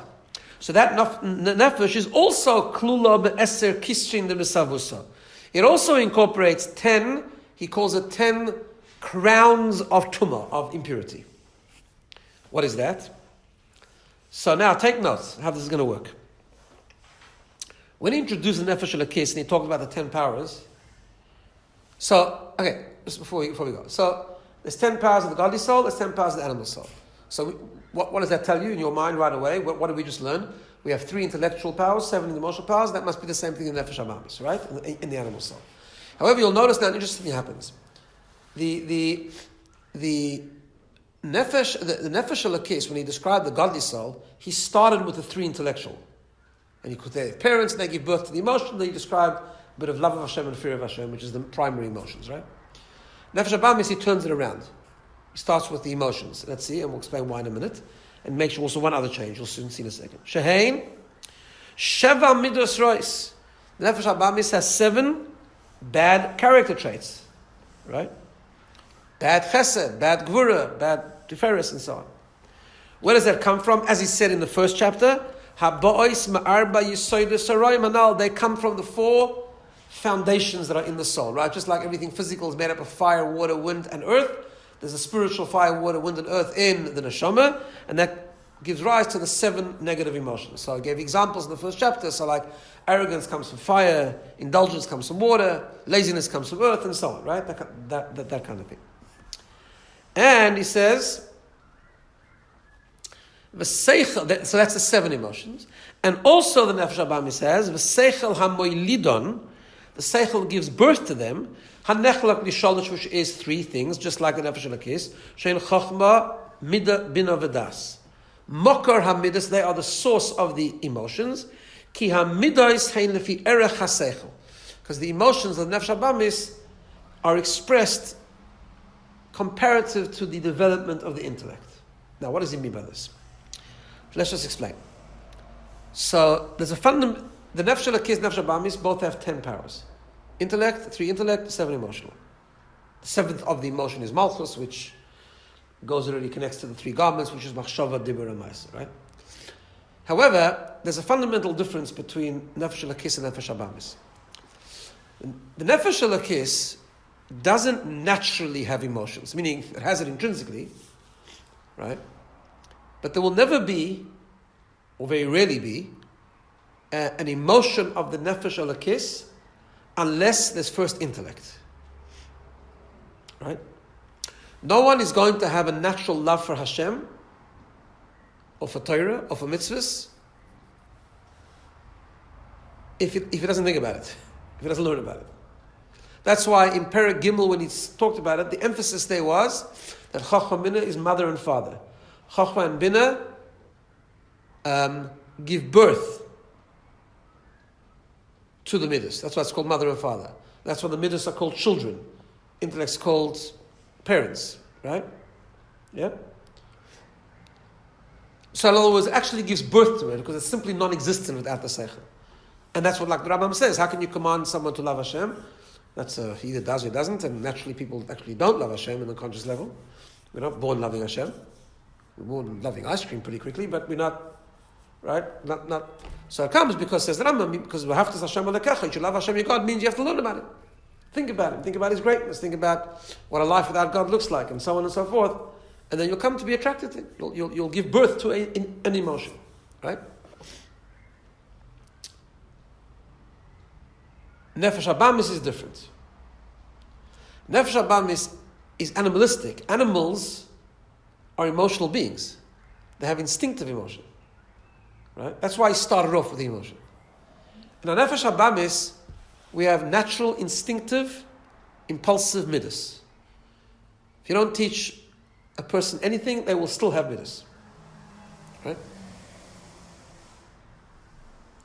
So that nefesh is also klula be'eser kishin de besavusa. It also incorporates 10. He calls it 10 crowns of tumah, of impurity. What is that? So now take notes how this is going to work. When he introduced the nefesh elokis and he talked about the 10 powers. So okay, just before we go. So there's 10 powers of the godly soul, there's 10 powers of the animal soul. So what does that tell you in your mind right away? What did we just learn? We have 3 intellectual powers, 7 emotional powers. That must be the same thing in Nefesh Abamis, right? In the animal soul. However, you'll notice now an interesting thing happens. The Nefesh Elokis, when he described the godly soul, he started with the 3 intellectual. And you could say parents, they give birth to the emotion, then he described a bit of love of Hashem and fear of Hashem, which is the primary emotions, right? Nefesh Abamis, he turns it around. He starts with the emotions. Let's see, and we'll explain why in a minute. And make sure also one other change. You'll soon see in a second. Shehein, Sheva Midos Rois. Nefesh Abamis has 7 bad character traits. Right? Bad chesed, bad gvura, bad tiferes, and so on. Where does that come from? As he said in the first chapter, Haba'ois ma'arba yisoidus haroim hanal. They come from the 4 foundations that are in the soul, right? Just like everything physical is made up of fire, water, wind, and earth, there's a spiritual fire, water, wind, and earth in the neshama, and that gives rise to the 7 negative emotions. So I gave examples in the first chapter. So like arrogance comes from fire, indulgence comes from water, laziness comes from earth, and so on, right? That kind of thing. And he says, so that's the 7 emotions. And also the Nefesh Abami says, V'seichel hamoilidon, the seichel gives birth to them. Hanechlak nishalish, which is 3 things, just like the nefesh elokis. Shein chachma, mida, bina, v'das. Mokar hamidas, they are the source of the emotions. Ki hamidas hein lefi erech haseichel, because the emotions of the nefesh abamis are expressed comparative to the development of the intellect. Now, what does he mean by this? Let's just explain. So, there's a fundamental. The Nefesh Elokis, Nefesh Abamis both have 10 powers. Intellect, 3 intellect, 7 emotional. The 7th of the emotion is Malchus, which already connects to the 3 garments, which is Machshava, Dibur, and Ma'aser, right? However, there's a fundamental difference between Nefesh Elokis and Nefesh Abamis. The Nefesh Elokis doesn't naturally have emotions, meaning it has it intrinsically, right? But there will never be, or very rarely be, an emotion of the Nefesh Elokis unless there's first intellect, right? No one is going to have a natural love for Hashem, or for Torah, or for mitzvahs, if he doesn't think about it, if he doesn't learn about it. That's why in Perek Gimel, when he talked about it, the emphasis there was that Chachma and Bina is mother and father. Chachma and Bina give birth to the Midas. That's why it's called mother and father. That's why the Midas are called children. Intellect's called parents, right? Yeah? So in other words, it actually gives birth to it because it's simply non-existent without the Seichel. And that's what like the Rambam says. How can you command someone to love Hashem? That's he either does or he doesn't, and naturally people actually don't love Hashem on a conscious level. We're not born loving Hashem. We're born loving ice cream pretty quickly, but we're not, right? Not. So it comes because says the Rambam, because we have to Hashem Alekecha, you should love Hashem your God, means you have to learn about it. Think about it. Think about His greatness. Think about what a life without God looks like, and so on and so forth. And then you'll come to be attracted to it. You'll give birth to an emotion, right? Nefesh Abamis is different. Nefesh Abamis is animalistic. Animals are emotional beings. They have instinctive emotion. Right? That's why he started off with the emotion. In our Nefesh Abamis, we have natural, instinctive, impulsive midas. If you don't teach a person anything, they will still have midas. Right?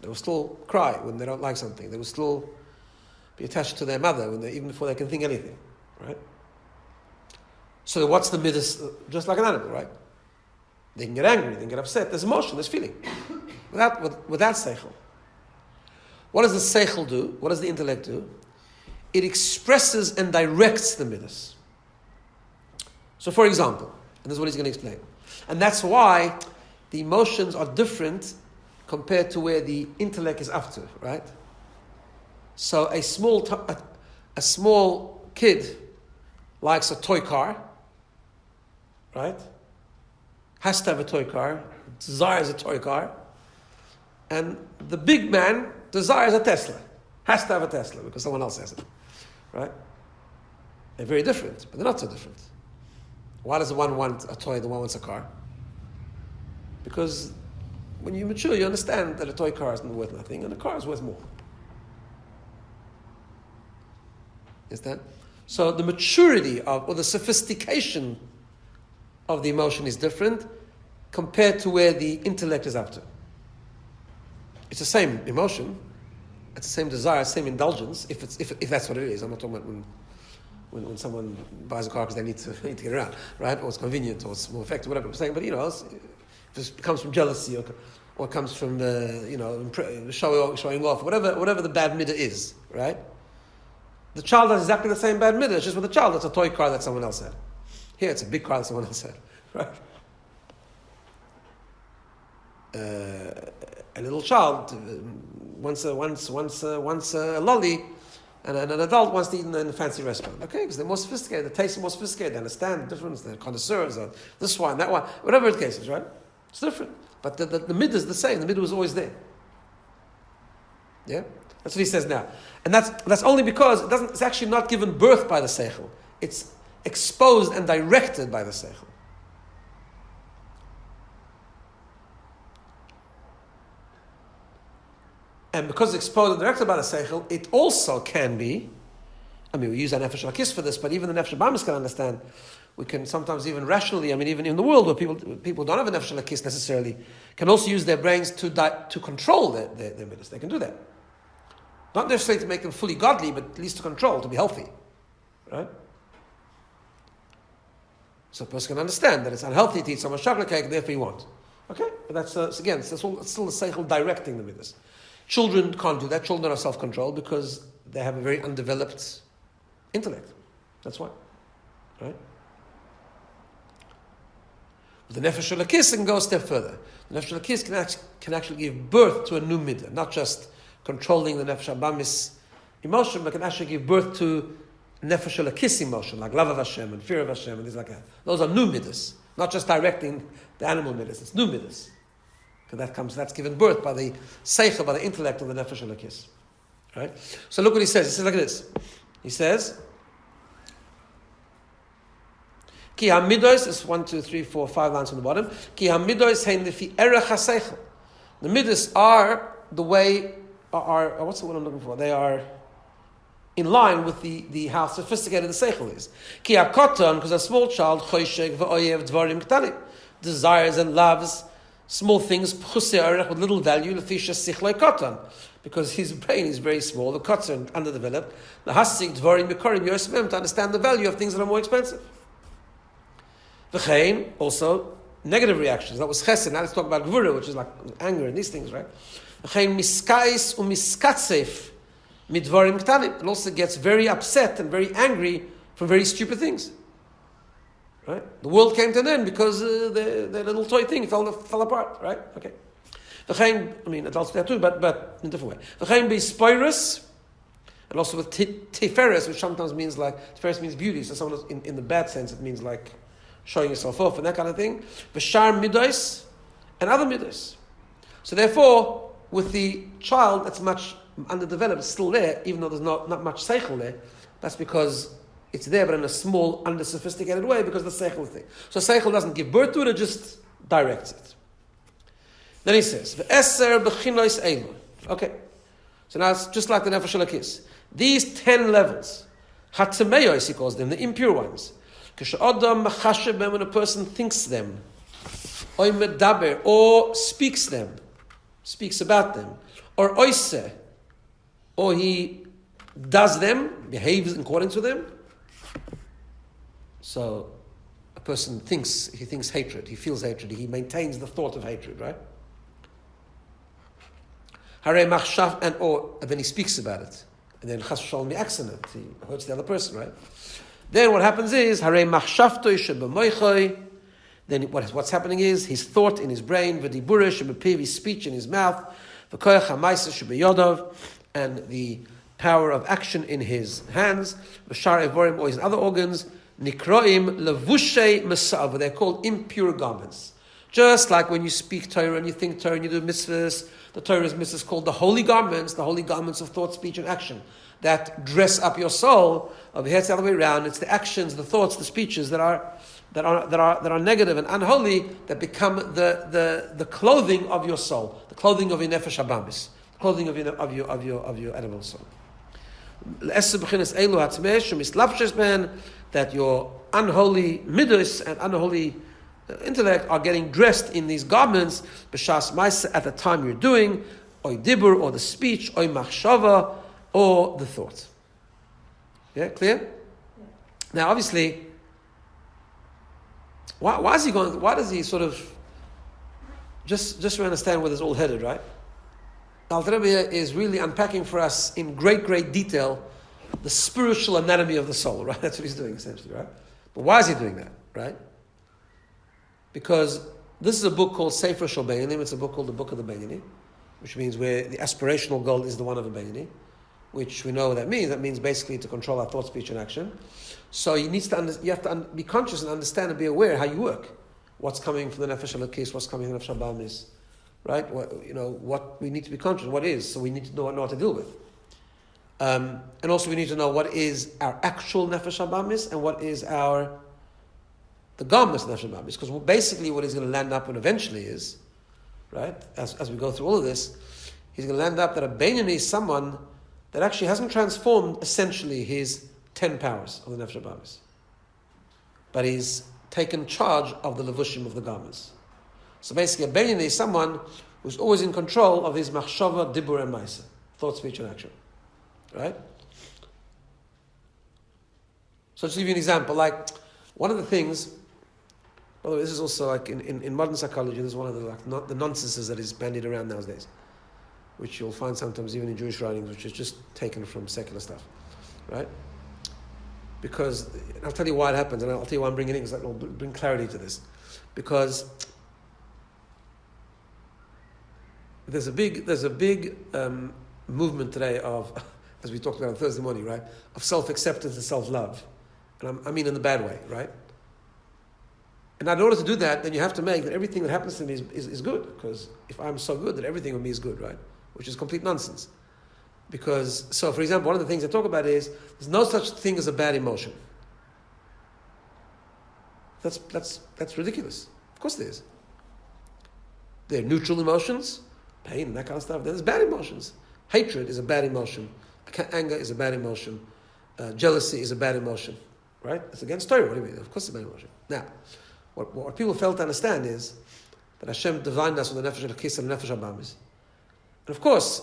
They will still cry when they don't like something. They will still be attached to their mother even before they can think anything, right? So what's the midas? Just like an animal, right? They can get angry, they can get upset. There's emotion, there's feeling. Without seichel. What does the seichel do? What does the intellect do? It expresses and directs the midas. So for example, and this is what he's going to explain, and that's why the emotions are different compared to where the intellect is up to, right? So a small kid likes a toy car, right? Has to have a toy car, desires a toy car, and the big man desires a Tesla, has to have a Tesla because someone else has it, right? They're very different, but they're not so different. Why does the one want a toy, the one wants a car? Because when you mature, you understand that a toy car isn't worth nothing, and a car is worth more. Understand? So the maturity or the sophistication of the emotion is different compared to where the intellect is up to. It's the same emotion, it's the same desire, same indulgence, if that's what it is. I'm not talking about when someone buys a car because they need to get around, right? Or it's convenient, or it's more effective, whatever I'm saying. But if it comes from jealousy or it comes from showing off, whatever the bad midah is, right? The child has exactly the same bad midah. It's just with the child, it's a toy car that someone else had. Here, it's a big car that someone else had, right? A little child wants a lolly, and an adult wants to eat in a fancy restaurant. Okay, because they're more sophisticated, the taste is more sophisticated, they understand the difference, they're connoisseurs, or this one, that one, whatever the case is, right? It's different. But the midah is the same. The midah was always there. Yeah? That's what he says now. And that's only because it's actually not given birth by the seichel. It's exposed and directed by the seichel. And because it's exposed and directed by the seichel, it also can be, we use our Nefesh Elokis for this, but even the Nefesh Abamis can understand. We can sometimes even rationally, even in the world where people don't have a Nefesh Elokis necessarily, can also use their brains to control their They can do that. Not necessarily to make them fully godly, but at least to control, to be healthy. right? So a person can understand that it's unhealthy to eat so much chocolate cake, and therefore you won't. Okay, but that's again, it's still the seichel directing the midas. Children can't do that. Children are self-controlled because they have a very undeveloped intellect. That's why, right? With the nefesh elokis, it can go a step further. The nefesh elokis can actually give birth to a new midah, not just controlling the nefesh abamis emotion, but can actually give birth to nefesh elokis emotion, like love of Hashem and fear of Hashem and things like that. Those are new midas, not just directing the animal midas. It's new midas. Because that's given birth by the seichel, by the intellect of the nefesh elokis. Right? So look what he says. He says like this. He says, Ki hamidos is 1, 2, 3, 4, 5 lines from the bottom. Ki hamidos hein lefi erech haseichel. The midas are the way, are what's the word I'm looking for? They are in line with the how sophisticated the seichel is. Ki hakoton, because a small child, choshek v'oyev dvarim ktanim, desires and loves small things, with little value, because his brain is very small, the cuts are underdeveloped. The hasig dvarim mikorim yosmem, to understand the value of things that are more expensive. V'chein, also negative reactions. That was chesed. Now let's talk about gvura, which is like anger and these things, right? V'chein miskais umiskatzef midvarim ktanim. It also gets very upset and very angry from very stupid things. Right? The world came to an end because the little toy thing fell apart, right? Okay. Adults do that too, but in a different way. V'chein b'spirus, and also with tiferes, which sometimes means like, tiferes means beauty, so someone in the bad sense, it means like showing yourself off and that kind of thing. V'shar midos, and other midos. So therefore, with the child that's much underdeveloped, it's still there, even though there's not much seichel there, that's because it's there, but in a small, under-sophisticated way, because the seichel thing. So seichel doesn't give birth to it, it just directs it. Then he says, "V'eser b'chinois eilu." Okay, so now it's just like the nefesh elokis. These 10 levels, hatzemeyos, he calls them, the impure ones. K'she'odam machashem b'hem, when a person thinks them, oy medaber, or speaks them, speaks about them, or oise, or he does them, behaves according to them. So a person thinks hatred, he feels hatred, he maintains the thought of hatred, right? Hare machshav, and then he speaks about it. And then chas v'shalom he acts on it, he hurts the other person, right? Then what happens is, hare machshavtoi shebemoichoi, then what's happening is, his thought in his brain, v'dibura shebepiv, his speech in his mouth, v'koyach ha'maisa shebeyodov, and the power of action in his hands, v'shar evorim, or his other organs, nikroim levushei mesav, they're called impure garments. Just like when you speak Torah and you think Torah and you do mitzvahs, the Torah's mitzvahs called the holy garments of thought, speech, and action that dress up your soul. Over here it's the other way around. It's the actions, the thoughts, the speeches that are negative and unholy that become the clothing of your soul, the clothing of your nefesh habamis, the clothing of your animal soul. That your unholy midos and unholy intellect are getting dressed in these garments b'shas ma'aseh, at the time you're doing oy dibur, or the speech, oy machshava, or the thought. Yeah, clear? Yeah. Now obviously, why is he going, why does he sort of just to understand where this all headed, right? Alter Rebbe is really unpacking for us in great detail the spiritual anatomy of the soul, right? That's what he's doing essentially, right? But why is he doing that, right? Because this is a book called Sefer Shel Beinanim. It's a book called the Book of the Beinanim, which means where the aspirational goal is the one of a Beinanim, which we know what that means. That means basically to control our thought, speech, and action. So you have to be conscious and understand and be aware how you work. What's coming from the Nefesh Elokis, what's coming from the Nefesh Habamis, right? What we need to be conscious of, what is, so we need to know what to deal with. And also we need to know what is our actual Nefesh Habamis and what is the garments of Nefesh Habamis. Because basically what he's going to land up and eventually is, right, as we go through all of this, he's going to land up that a Beinani is someone that actually hasn't transformed essentially his 10 powers of the Nefesh Habamis, but he's taken charge of the levushim of the garments. So basically a Beinani is someone who's always in control of his machshava, dibur, and ma'aseh, thought, speech, and action. Right? So just to give you an example, like one of the things, by the way, this is also like in modern psychology, this is one of the nonsenses that is bandied around nowadays, which you'll find sometimes even in Jewish writings, which is just taken from secular stuff, right? Because, I'll tell you why it happens, and I'll tell you why I'm bringing it in, because I'll bring clarity to this. Because there's a big movement today of, as we talked about on Thursday morning, right, of self-acceptance and self-love. And I mean in the bad way, right? And in order to do that, then you have to make that everything that happens to me is good. Because if I'm so good, then everything with me is good, right? Which is complete nonsense. Because, so for example, one of the things I talk about is, there's no such thing as a bad emotion. That's ridiculous. Of course there is. There are neutral emotions, pain and that kind of stuff. There's bad emotions. Hatred is a bad emotion. Anger is a bad emotion. Jealousy is a bad emotion. Right? It's against Torah. What do you mean? Of course it's a bad emotion. Now, what people fail to understand is that Hashem designed us with the nefesh al-kis and the nefesh habamis. And of course,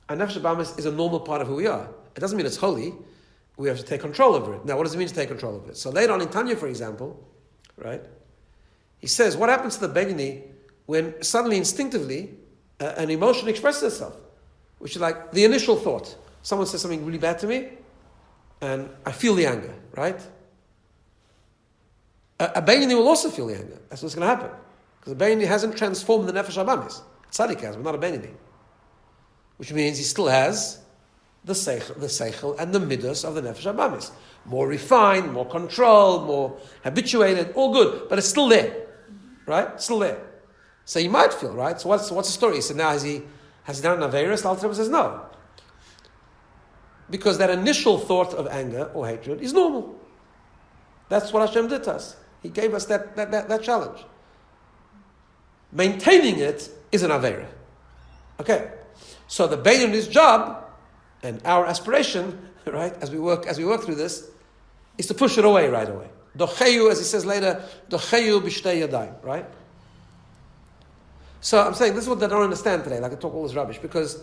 our nefesh habamis is a normal part of who we are. It doesn't mean it's holy. We have to take control over it. Now, what does it mean to take control of it? So later on in Tanya, for example, right, he says, what happens to the BINA when suddenly, instinctively, an emotion expresses itself? Which is like the initial thought. Someone says something really bad to me, and I feel the anger, right? A BINA will also feel the anger. That's what's going to happen. Because the BINA hasn't transformed the nefesh habamis. Tzaddik has, but not a BINA. Which means he still has the seichel and the midos of the nefesh habamis. More refined, more controlled, more habituated, all good, but it's still there, right? It's still there. So you might feel, right? So what's the story? So now has he done an Averis? The Alter Rebbe says no. Because that initial thought of anger or hatred is normal. That's what Hashem did to us. He gave us that challenge. Maintaining it is an Aveira. Okay. So the Beinoni's job and our aspiration, right, as we work through this, is to push it away right away. Docheyu, as he says later, Docheyu b'shtei yadayim, right? So I'm saying this is what I don't understand today, like I talk all this rubbish, because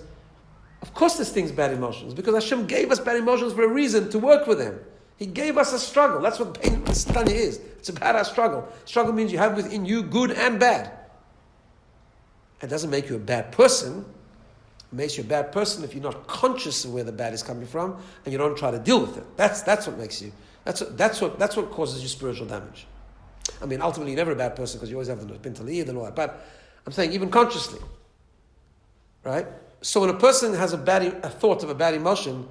of course this thing's bad emotions, because Hashem gave us bad emotions for a reason, to work with them. He gave us a struggle. That's what pain, Tanya is. It's about our struggle. Struggle means you have within you good and bad. It doesn't make you a bad person. It makes you a bad person if you're not conscious of where the bad is coming from and you don't try to deal with it. That's what makes you. That's what causes you spiritual damage. I mean, ultimately, you're never a bad person because you always have the pintaliyid and all that. But I'm saying even consciously, right? So when a person has a thought of a bad emotion,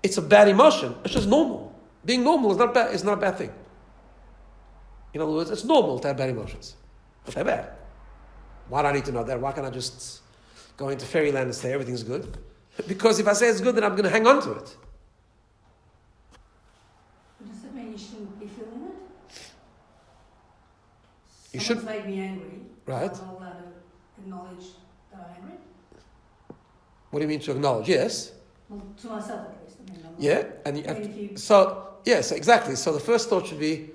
it's a bad emotion. It's just normal. Being normal is not bad. It's not a bad thing. In other words, it's normal to have bad emotions, but they're bad. Why do I need to know that? Why can't I just go into fairyland and say everything's good? Because if I say it's good, then I'm going to hang on to it. Does that mean you shouldn't be feeling it? You Someone's should. made me angry. Right. So I'm not allowed to acknowledge that I'm angry. What do you mean to acknowledge? Yes. Well, to myself at least. I mean, Yeah. And so yes, exactly. So the first thought should be,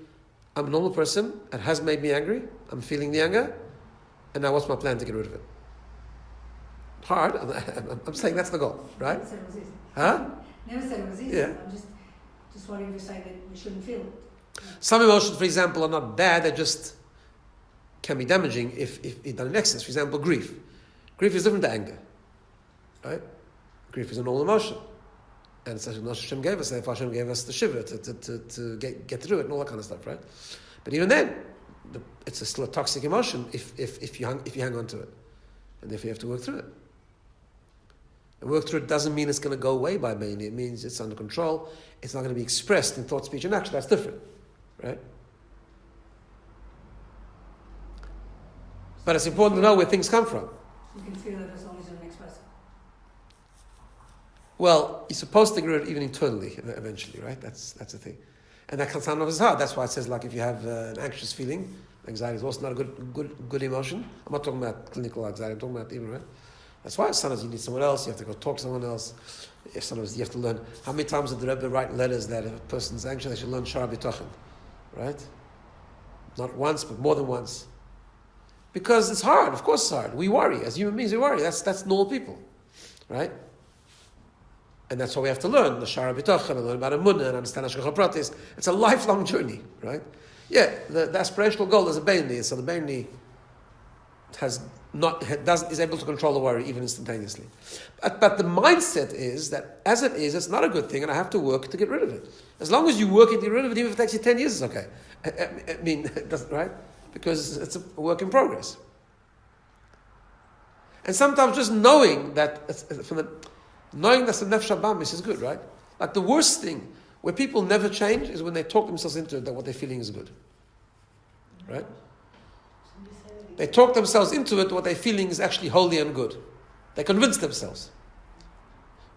I'm a normal person. It has made me angry. I'm feeling the anger. And now what's my plan to get rid of it? Hard. I'm saying that's the goal, right? Never said it was easy. Huh? Never said it was easy. Yeah. I'm just wanting to say that you shouldn't feel it. Some emotions, for example, are not bad. They just can be damaging if done in excess. For example, grief. Grief is different to anger, right? Grief is a normal emotion. And it's what Hashem gave us. Therefore, Hashem gave us the shiva to get through it and all that kind of stuff, right? But even then, it's still a toxic emotion if you hang on to it, and therefore you have to work through it. And work through it doesn't mean it's going to go away by BINA. It means it's under control. It's not going to be expressed in thought, speech, and action. That's different, right? But it's important to know where things come from. You can feel it as long as you don't express it. Well, you're supposed to get rid of it even internally, eventually, right? That's the thing. And that can sound of his heart. That's why it says, like, if you have an anxious feeling, anxiety is also not a good emotion. I'm not talking about clinical anxiety. I'm talking about even, right? That's why sometimes you need someone else. You have to go talk to someone else. If sometimes you have to learn. How many times did the Rebbe write letters that if a person's anxious, they should learn Shara B'Tochen, right? Not once, but more than once. Because it's hard. Of course, it's hard. We worry as human beings. We worry. That's normal people, right? And that's what we have to learn, the Shara B'tochen, and learn about Emunah, and understand Hashgacha Pratis. It's a lifelong journey, right? Yeah, the aspirational goal is a BINA, so the BINA is able to control the worry even instantaneously. But the mindset is that as it is, it's not a good thing, and I have to work to get rid of it. As long as you work to get rid of it, even if it takes you 10 years, it's okay. I mean, it doesn't, right? Because it's a work in progress. And sometimes just knowing that knowing that the nefesh habamis is good, right? Like the worst thing where people never change is when they talk themselves into it that what they're feeling is good, right? They talk themselves into it what they're feeling is actually holy and good. They convince themselves,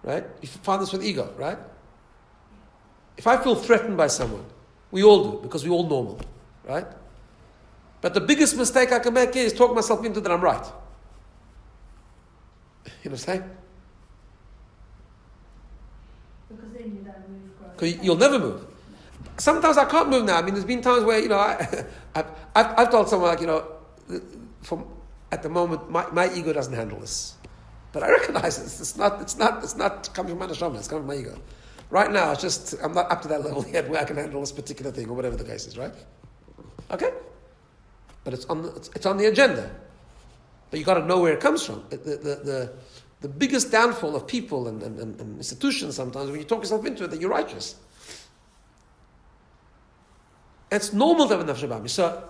right? You find this with ego, right? If I feel threatened by someone, we all do because we're all normal, right? But the biggest mistake I can make is talk myself into that I'm right. You know what I'm saying? Because then you don't move. Because you'll never move. Sometimes I can't move now. I mean, there's been times where I've told someone from at the moment my ego doesn't handle this, but I recognize it. It's not coming from my neshama. It's coming from my ego. Right now, I'm not up to that level yet where I can handle this particular thing or whatever the case is. Right? Okay, but it's on the agenda. But you got to know where it comes from. The biggest downfall of people and institutions sometimes when you talk yourself into it that you're righteous. It's normal to have a nefesh habamis. So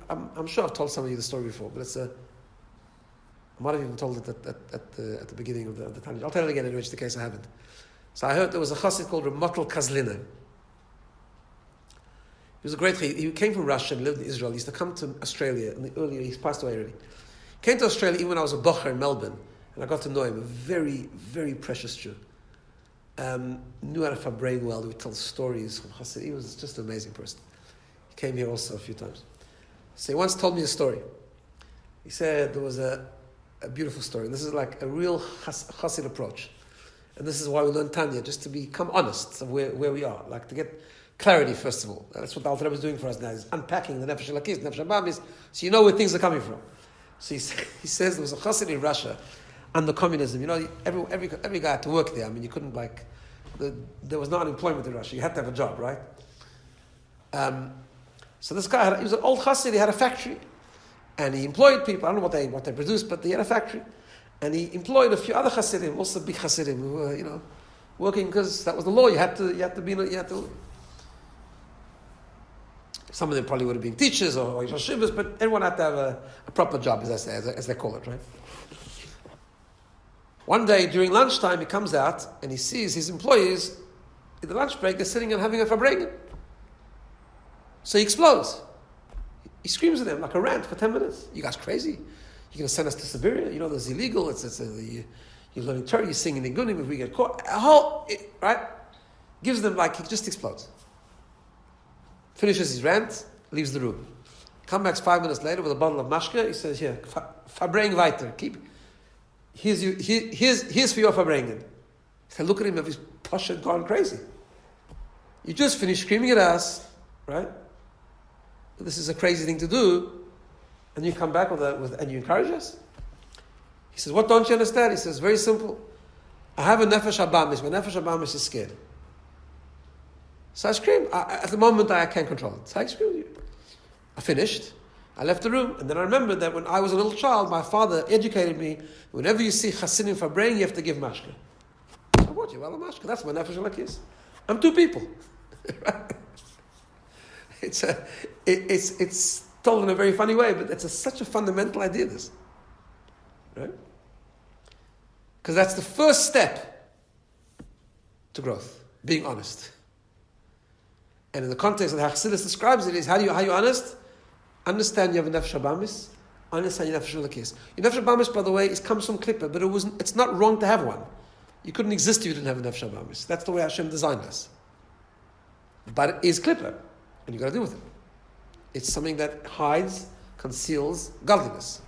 I'm sure I've told some of you the story before, but I might have even told it at the beginning of the Tanya. I'll tell it again in which the case I haven't. So I heard there was a chassid called Ramotel Kazlina. He was a great chassid. He came from Russia and lived in Israel. He used to come to Australia earlier. He's passed away already. Came to Australia even when I was a bocher in Melbourne, and I got to know him. A very, very precious Jew. Knew how to fabrang well. He would tell stories from chassid. He was just an amazing person. He came here also a few times. So he once told me a story. He said there was a beautiful story. And this is like a real chassid approach. And this is why we learn Tanya, just to become honest of where we are. Like to get clarity, first of all. That's what the Alter Rebbe is doing for us now. He's unpacking the nefesh halakis, nefesh habamis, so you know where things are coming from. So he says there was a chassid in Russia under communism. You know, every guy had to work there. I mean, you couldn't there was no unemployment in Russia. You had to have a job, right? So this guy he was an old chassid. He had a factory, and he employed people. I don't know what they produced, but he had a factory, and he employed a few other chassidim, also big chassidim, who were working because that was the law. You had to. Some of them probably would have been teachers or yeshivas, but everyone had to have a proper job, as they call it, right? One day during lunchtime, he comes out and he sees his employees in the lunch break. They're sitting and having a fabrega. So he explodes. He screams at them like a rant for 10 minutes. You guys crazy? You're going to send us to Siberia? You know this is illegal. You're learning Torah. You're singing in Gunim. If we get caught, right? Gives them he just explodes. Finishes his rant, leaves the room. Come back 5 minutes later with a bottle of mashka. He says, "Here, fabreng weiter. Here's for your fabrengen." I look at him, he's posh and gone crazy. You just finished screaming at us, right? This is a crazy thing to do, and you come back and you encourage us. He says, "What don't you understand?" He says, "Very simple. I have a nefesh habamis. My nefesh habamis is scared. So I scream. At the moment, I can't control it. So I screamed. I finished. I left the room. And then I remembered that when I was a little child, my father educated me, whenever you see chassidim fabreng, you have to give mashka. So what? You well, mashka. That's my nefesh halakis. I'm two people. It's told in a very funny way, but it's such a fundamental idea, this. Right? Because that's the first step to growth, being honest. And in the context that Chassidus describes it is how you honest? Understand you have a nefesh habamis, understand your nefesh halakis. Your nefesh habamis, by the way, comes from klipa, but it's not wrong to have one. You couldn't exist if you didn't have a nefesh habamis. That's the way Hashem designed us. But it is klipa, and you got to deal with it. It's something that hides, conceals godliness.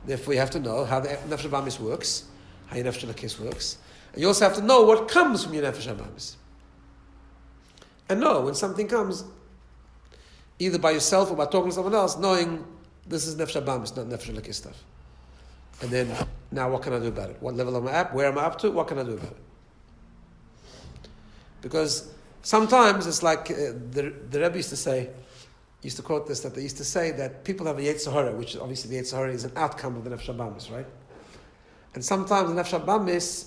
Therefore, you have to know how the nefesh habamis works, how your nefesh halakis works, and you also have to know what comes from your nefesh habamis. And know when something comes, either by yourself or by talking to someone else, knowing this is nefesh habamis, not nefesh halakis stuff. And then, now what can I do about it? What level am I at? Where am I up to? What can I do about it? Because sometimes it's like the Rabbi used to quote this, that they used to say that people have a Yetzer Hara, which obviously the Yetzer Hara is an outcome of the Nefesh HaBamis, right? And sometimes the Nefesh HaBamis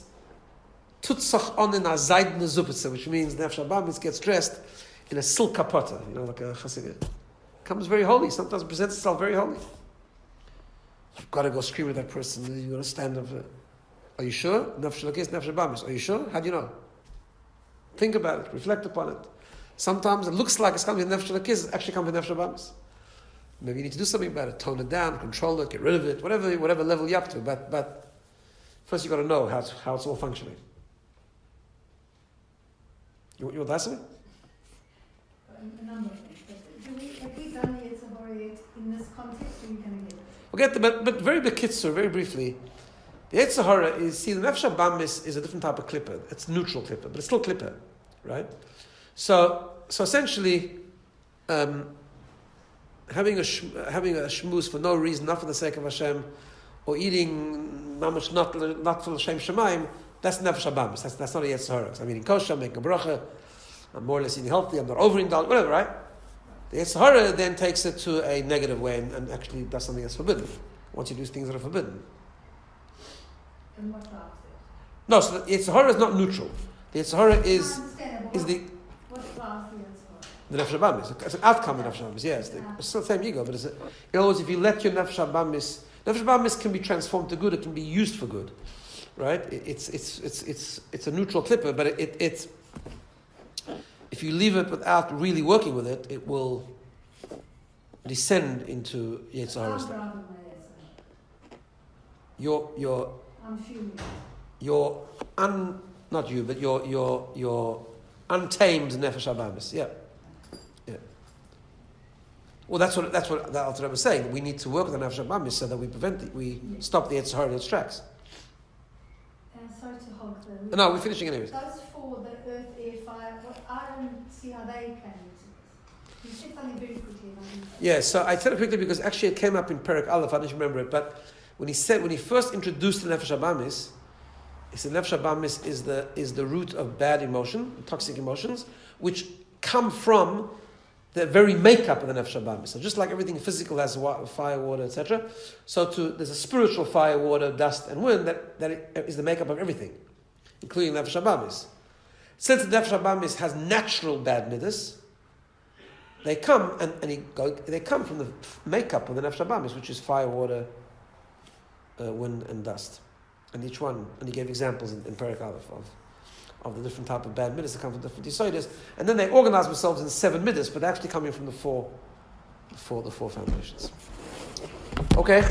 tutzach on in a zaydne zupitze, which means the Nefesh HaBamis gets dressed in a silk kapota, like a chasidah. Comes very holy, sometimes presents itself very holy. You've got to go scream at that person, you've got to stand up. Are you sure? Nefesh Elokis, Nefesh HaBamis. Are you sure? How do you know? Think about it, reflect upon it. Sometimes it looks like it's coming with Nefesh Elokis, it's actually coming with Nefesh HaBamis. Maybe you need to do something about it, tone it down, control it, get rid of it, whatever level you're up to. But first you've got to know how it's all functioning. You want to ask me? A number of things. Have we done the Yetzer Hara yet in this context, or are you going to get it? We'll get there, but very bekitzur, very briefly. The Yetzer Hara is, the Nefesh HaBamis is a different type of klipper. It's neutral klipper, but it's still klipper, right? So essentially, having a shmuz for no reason, not for the sake of Hashem, or eating mamash not for Hashem Shemaim, that's Nefesh HaBamis. That's not a Yetzer Hara. I'm eating kosher, I'm making a bracha, I'm more or less eating healthy, I'm not overindulged, whatever, right? The Yetzer Hara then takes it to a negative way and actually does something that's forbidden. Once you do things that are forbidden. And what drives it? No, so the Yetzer Hara is not neutral. The Yetzer Hara is the what drives the Yetzer Hara? the Nefesh HaBamis. It's an outcome of Nefesh HaBamis, yes. It's still the same ego, but in other words, if you let your Nefesh HaBamis can be transformed to good, it can be used for good. Right? It's a neutral clipper, but it's if you leave it without really working with it, it will descend into Yetzer Hara stuff. I'm fuming. Not you, but your untamed Nefesh HaBamis. Yeah. Well, that's what the Alter Rebbe was saying. We need to work with the Nefesh HaBamis so that we stop the Yetzer Hara in its tracks. Sorry to hog the... No, we're finishing anyways. Those for the earth, air, fire, I don't see how they came into this. You said something very quickly. Yeah, so I tell it quickly because actually it came up in Perek Aleph, I don't remember it, but when he first introduced the Nefesh HaBamis, he said Nefesh HaBamis is the root of bad emotion, toxic emotions, which come from the very makeup of the Nefesh HaBamis. So just like everything physical has fire, water, etc., so there's a spiritual fire, water, dust, and wind that is the makeup of everything, including Nefesh HaBamis. Since the Nefesh HaBamis has natural bad midas, they come they come from the makeup of the Nefesh HaBamis, which is fire, water, wind, and dust. And each one, and he gave examples in Perek Aleph of the different type of bad midas that come from different yisodos, and then they organize themselves in 7 midas, but they're actually coming from the four foundations. Okay.